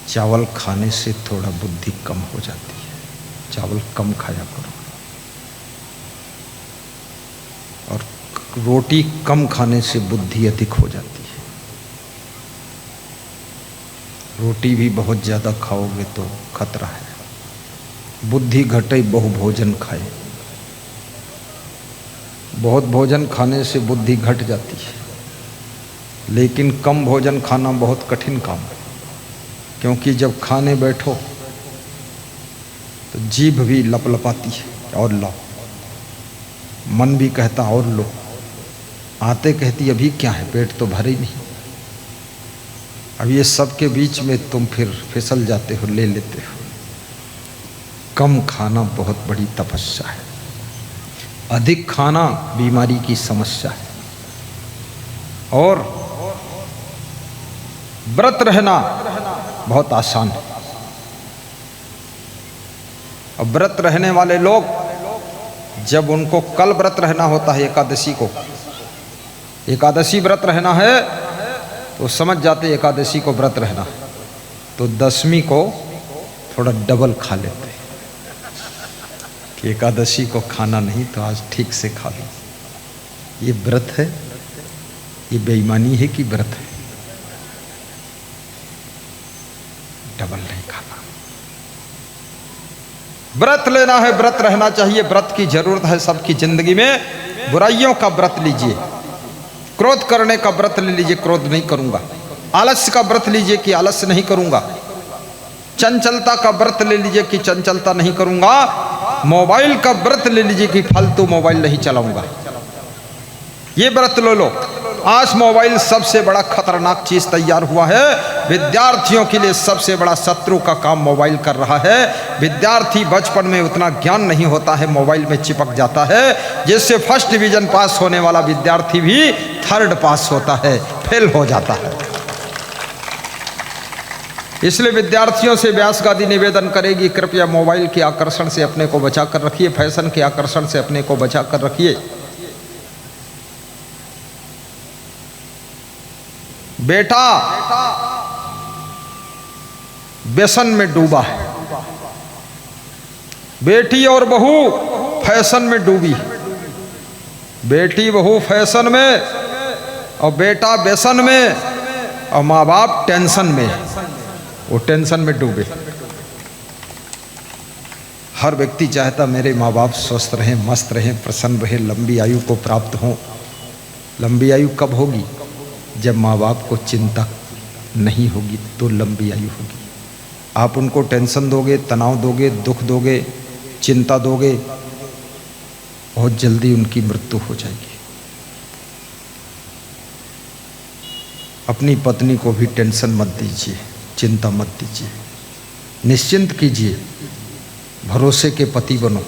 चावल खाने से थोड़ा बुद्धि कम हो जाती है, चावल कम खाया करो। और रोटी कम खाने से बुद्धि अधिक हो जाती है। रोटी भी बहुत ज़्यादा खाओगे तो खतरा है। बुद्धि घटे बहु भोजन खाए। बहुत भोजन खाने से बुद्धि घट जाती है, लेकिन कम भोजन खाना बहुत कठिन काम है। क्योंकि जब खाने बैठो तो जीभ भी लपलपाती है और लो, मन भी कहता और लो, आते कहती अभी क्या है, पेट तो भरे ही नहीं। अब ये सब के बीच में तुम फिर फिसल जाते हो, ले लेते हो। कम खाना बहुत बड़ी तपस्या है। अधिक खाना बीमारी की समस्या है। और व्रत रहना बहुत आसान है। और व्रत रहने वाले लोग जब उनको कल व्रत रहना होता है, एकादशी व्रत रहना है, तो समझ जाते एकादशी को व्रत रहना है, तो दशमी को थोड़ा डबल खा लेते हैं कि एकादशी को खाना नहीं तो आज ठीक से खा लो। ये व्रत है, ये बेईमानी है कि व्रत है? डबल नहीं खाना। व्रत लेना है, व्रत रहना चाहिए। व्रत की जरूरत है सबकी जिंदगी में। बुराइयों का व्रत लीजिए, क्रोध करने का व्रत ले लीजिए, क्रोध नहीं करूंगा। आलस्य का व्रत लीजिए कि आलस्य नहीं करूंगा। चंचलता का व्रत ले लीजिए कि चंचलता नहीं करूंगा। मोबाइल का व्रत ले लीजिए कि फालतू मोबाइल नहीं चलाऊंगा। ये व्रत लो लो। आज मोबाइल सबसे बड़ा खतरनाक चीज तैयार हुआ है। विद्यार्थियों के लिए सबसे बड़ा शत्रु का काम मोबाइल कर रहा है। विद्यार्थी बचपन में उतना ज्ञान नहीं होता है, मोबाइल में चिपक जाता है, जिससे फर्स्ट डिवीजन पास होने वाला विद्यार्थी भी थर्ड पास होता है, फेल हो जाता है। इसलिए विद्यार्थियों से व्यास गादी निवेदन करेगी, कृपया मोबाइल के आकर्षण से अपने को बचा कर रखिए, फैशन के आकर्षण से अपने को बचा कर रखिए। बेटा व्यसन में डूबा है, बेटी और बहू फैशन में डूबी। बेटी बहू फैशन में और बेटा व्यसन में और माँ बाप टेंशन में, वो टेंशन में डूबे। हर व्यक्ति चाहता मेरे माँ बाप स्वस्थ रहें, मस्त रहें, प्रसन्न रहें, लंबी आयु को प्राप्त हों। लंबी आयु कब होगी? जब माँ बाप को चिंता नहीं होगी तो लंबी आयु होगी। आप उनको टेंशन दोगे, तनाव दोगे, दुख दोगे, चिंता दोगे, बहुत जल्दी उनकी मृत्यु हो जाएगी। अपनी पत्नी को भी टेंशन मत दीजिए, चिंता मत दीजिए, निश्चिंत कीजिए। भरोसे के पति बनो,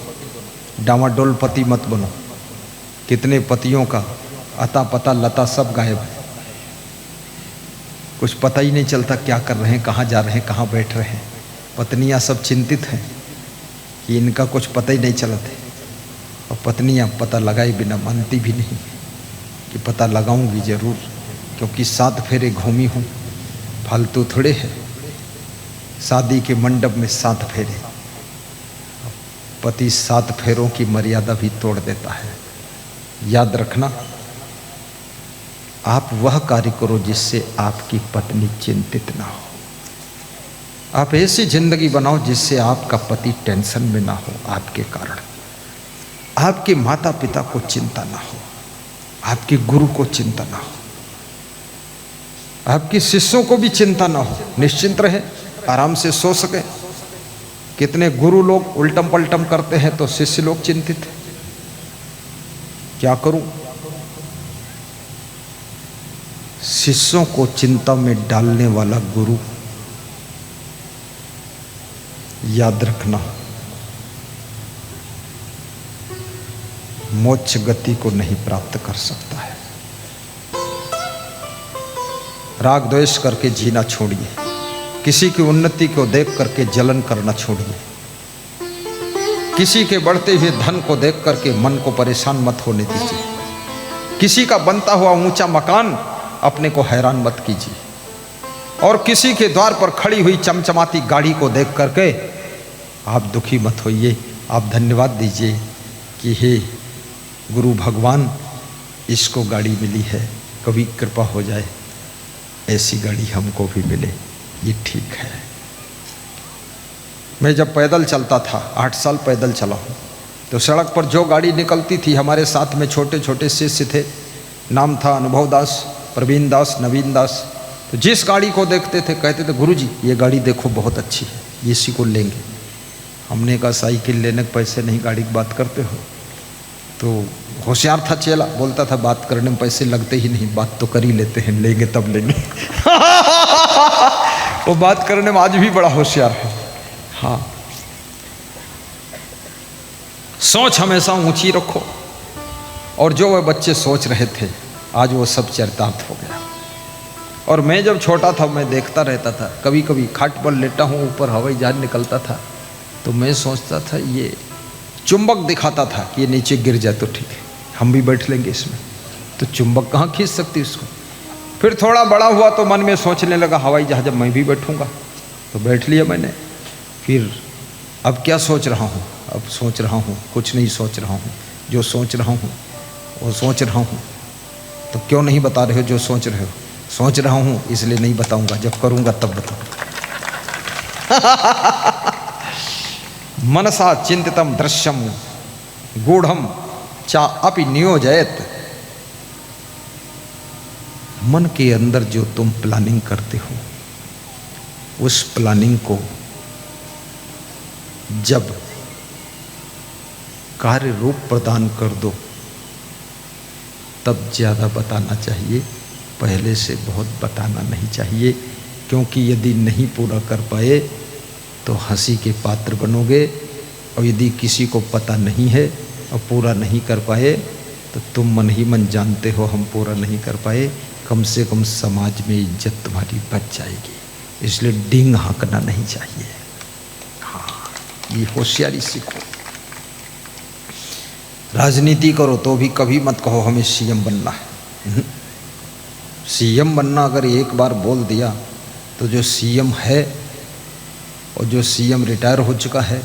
डामाडोल पति मत बनो। कितने पतियों का अता पता लता सब गायब है, कुछ पता ही नहीं चलता क्या कर रहे हैं, कहाँ जा रहे हैं, कहाँ बैठ रहे हैं। पत्नियां सब चिंतित हैं कि इनका कुछ पता ही नहीं चलता है। और पत्नियां पता लगाए बिना मानती भी नहीं कि पता लगाऊंगी जरूर, क्योंकि 7 फेरे घूमी हूँ, फालतू थोड़े है। शादी के मंडप में 7 फेरे, पति 7 फेरों की मर्यादा भी तोड़ देता है। याद रखना, आप वह कार्य करो जिससे आपकी पत्नी चिंतित ना हो। आप ऐसी जिंदगी बनाओ जिससे आपका पति टेंशन में ना हो आपके कारण। आपके माता पिता को चिंता ना हो, आपके गुरु को चिंता ना हो, आपके शिष्यों को भी चिंता ना हो, निश्चिंत रहे, आराम से सो सके। कितने गुरु लोग उल्टम पलटम करते हैं तो शिष्य लोग चिंतित हैं, क्या करूं? शिष्यों को चिंता में डालने वाला गुरु, याद रखना, मोक्ष गति को नहीं प्राप्त कर सकता है। राग द्वेष करके जीना छोड़िए, किसी की उन्नति को देख करके जलन करना छोड़िए, किसी के बढ़ते हुए धन को देख करके मन को परेशान मत होने दीजिए, किसी का बनता हुआ ऊंचा मकान अपने को हैरान मत कीजिए। और किसी के द्वार पर खड़ी हुई चमचमाती गाड़ी को देख करके आप दुखी मत होइए, आप धन्यवाद दीजिए कि हे गुरु भगवान, इसको गाड़ी मिली है, कभी कृपा हो जाए ऐसी गाड़ी हमको भी मिले, ये ठीक है। मैं जब पैदल चलता था, 8 साल पैदल चला हूँ, तो सड़क पर जो गाड़ी निकलती थी, हमारे साथ में छोटे छोटे शिष्य थे, नाम था अनुभव दास, प्रवीण दास, नवीन दास। तो जिस गाड़ी को देखते थे कहते थे गुरुजी ये गाड़ी देखो बहुत अच्छी है, इसी को लेंगे। हमने कहा साइकिल लेने के पैसे नहीं, गाड़ी की बात करते हो। तो होशियार था चेला, बोलता था बात करने में पैसे लगते ही नहीं, बात तो कर ही लेते हैं, लेंगे तब लेंगे। वो बात करने में आज भी बड़ा होशियार है। हाँ, सोच हमेशा ऊंची रखो। और जो वह बच्चे सोच रहे थे आज वो सब चरितार्थ हो गया। और मैं जब छोटा था मैं देखता रहता था, कभी कभी खाट पर लेटा हूँ, ऊपर हवाई जहाज निकलता था, तो मैं सोचता था ये चुंबक दिखाता था कि ये नीचे गिर जाए तो ठीक है, हम भी बैठ लेंगे इसमें। तो चुंबक कहाँ खींच सकती उसको। फिर थोड़ा बड़ा हुआ तो मन में सोचने लगा हवाई जहाज जब मैं भी बैठूंगा, तो बैठ लिया मैंने। फिर अब क्या सोच रहा हूँ, अब सोच रहा हूँ कुछ नहीं सोच रहा हूँ, जो सोच रहा हूँ वो सोच रहा हूँ। तो क्यों नहीं बता रहे हो जो सोच रहे हो? सोच रहा हूँ इसलिए नहीं बताऊंगा, जब करूंगा तब बताऊंगा। मनसा चिंतितम दृश्यम गूढ़म चा अपि नियोजयत। मन के अंदर जो तुम प्लानिंग करते हो, उस प्लानिंग को जब कार्य रूप प्रदान कर दो तब ज़्यादा बताना चाहिए, पहले से बहुत बताना नहीं चाहिए। क्योंकि यदि नहीं पूरा कर पाए तो हंसी के पात्र बनोगे, और यदि किसी को पता नहीं है और पूरा नहीं कर पाए तो तुम मन ही मन जानते हो हम पूरा नहीं कर पाए, कम से कम समाज में इज्जत तुम्हारी बच जाएगी। इसलिए डींग हाँकना नहीं चाहिए। हाँ, ये होशियारी सीखो। राजनीति करो तो भी कभी मत कहो हमें सीएम बनना है। सीएम बनना अगर एक बार बोल दिया तो जो सीएम है और जो सीएम रिटायर हो चुका है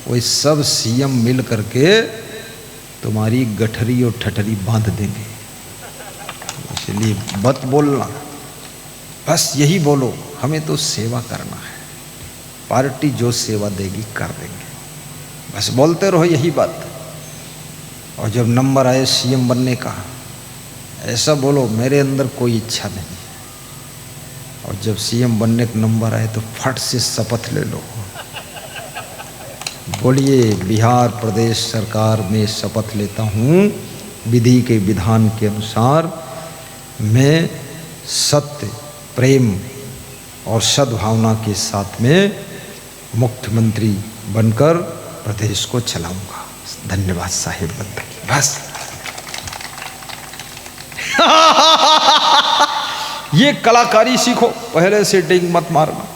वो सब सीएम मिल करके तुम्हारी गठरी और ठठरी बांध देंगे। इसलिए मत बोलना, बस यही बोलो हमें तो सेवा करना है, पार्टी जो सेवा देगी कर देंगे, बस बोलते रहो यही बात। और जब नंबर आए सीएम बनने का ऐसा बोलो मेरे अंदर कोई इच्छा नहीं है। और जब सीएम बनने का नंबर आए तो फट से शपथ ले लो, बोलिए बिहार प्रदेश सरकार में शपथ लेता हूँ विधि के विधान के अनुसार मैं सत्य, प्रेम और सद्भावना के साथ में मुख्यमंत्री बनकर प्रदेश को चलाऊंगा। धन्यवाद साहिब बंदगी। बस ये कलाकारी सीखो, पहले से डिंग मत मारना।